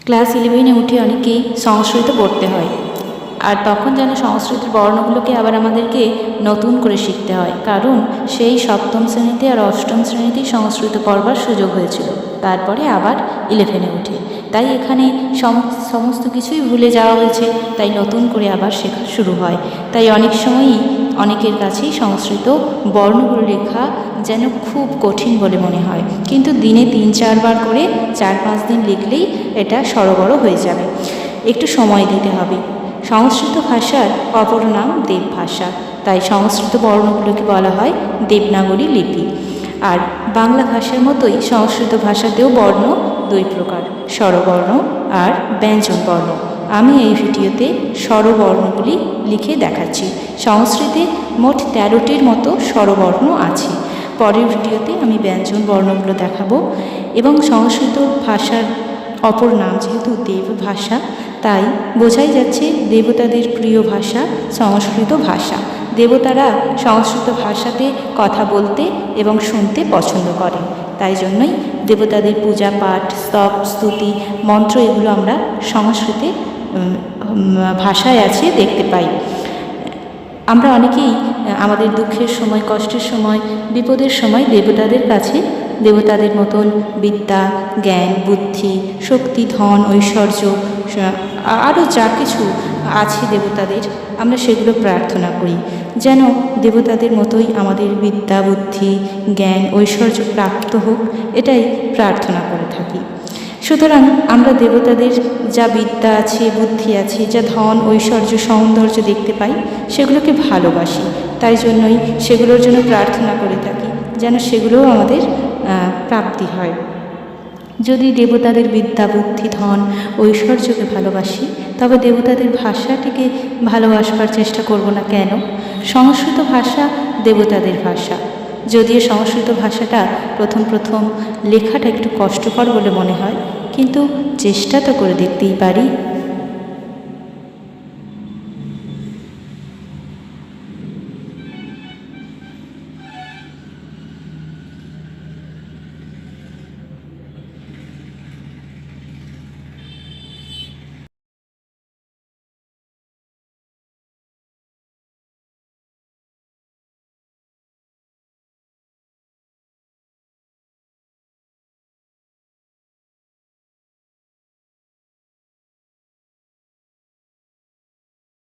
Class 11-এ উঠে অনেকেই সংস্কৃত পড়তে হয়, আর তখন যেন সংস্কৃতের বর্ণগুলোকে আবার আমাদেরকে নতুন করে শিখতে হয়, কারণ সেই সপ্তম শ্রেণীতে আর অষ্টম শ্রেণীতেই সংস্কৃত পড়বার সুযোগ হয়েছিল, তারপরে আবার 11-এ উঠে। তাই এখানে সমস্ত কিছুই ভুলে যাওয়া হয়েছে, তাই নতুন করে আবার শেখা শুরু হয়। তাই অনেক সময়ই অনেকের কাছেই সংস্কৃত বর্ণগুলো লেখা যেন খুব কঠিন বলে মনে হয়, কিন্তু দিনে 3-4 বার করে 4-5 দিন লিখলেই এটা সড়গড় হয়ে যাবে। একটু সময় দিতে হবে। সংস্কৃত ভাষার অপর নাম দেব ভাষা, তাই সংস্কৃত বর্ণগুলোকে বলা হয় দেবনাগরী লিপি। আর বাংলা ভাষার মতোই সংস্কৃত ভাষাতেও বর্ণ 2 প্রকার, স্বরবর্ণ আর ব্যঞ্জন বর্ণ। আমি এই ভিডিওতে স্বরবর্ণগুলি লিখে দেখাচ্ছি। সংস্কৃতে মোট 13টির মতো স্বরবর্ণ আছে। পরের ভিডিওতে আমি ব্যঞ্জন বর্ণগুলো দেখাবো। এবং সংস্কৃত ভাষার অপর নাম যেহেতু দেব ভাষা, তাই বোঝাই যাচ্ছে দেবতাদের প্রিয় ভাষা সংস্কৃত ভাষা। দেবতারা সংস্কৃত ভাষাতে কথা বলতে এবং শুনতে পছন্দ করেন, তাই জন্যই দেবতাদের পূজা পাঠ, স্তব, স্তুতি, মন্ত্র এগুলো আমরা সংস্কৃতে ভাষায় আছে দেখতে পাই। আমরা অনেকেই আমাদের দুঃখের সময়, কষ্টের সময়, বিপদের সময় দেবতাদের কাছে দেবতাদের মতন বিদ্যা, জ্ঞান, বুদ্ধি, শক্তি, ধন, ঐশ্বর্য আরও যা কিছু আছে দেবতাদের, আমরা সেগুলো প্রার্থনা করি যেন দেবতাদের মতোই আমাদের বিদ্যা, বুদ্ধি, জ্ঞান, ঐশ্বর্য প্রাপ্ত হোক, এটাই প্রার্থনা করে থাকি। সুতরাং আমরা দেবতাদের যা বিদ্যা আছে, বুদ্ধি আছে, যা ধন, ঐশ্বর্য, সৌন্দর্য দেখতে পাই, সেগুলোকে ভালোবাসি। তাই জন্যই সেগুলোর জন্য প্রার্থনা করে থাকি যেন সেগুলোও আমাদের প্রাপ্তি হয়। যদি দেবতাদের বিদ্যা, বুদ্ধি, ধন, ঐশ্বর্যকে ভালোবাসি, তবে দেবতাদের ভাষাটিকে ভালোবাসবার চেষ্টা করব না কেন? সংস্কৃত ভাষা দেবতাদের ভাষা। যদিও সংস্কৃত ভাষাটা প্রথম লেখাটা একটু কষ্টকর বলে মনে হয়, কিন্তু চেষ্টা তো করে দেখতেই পারি।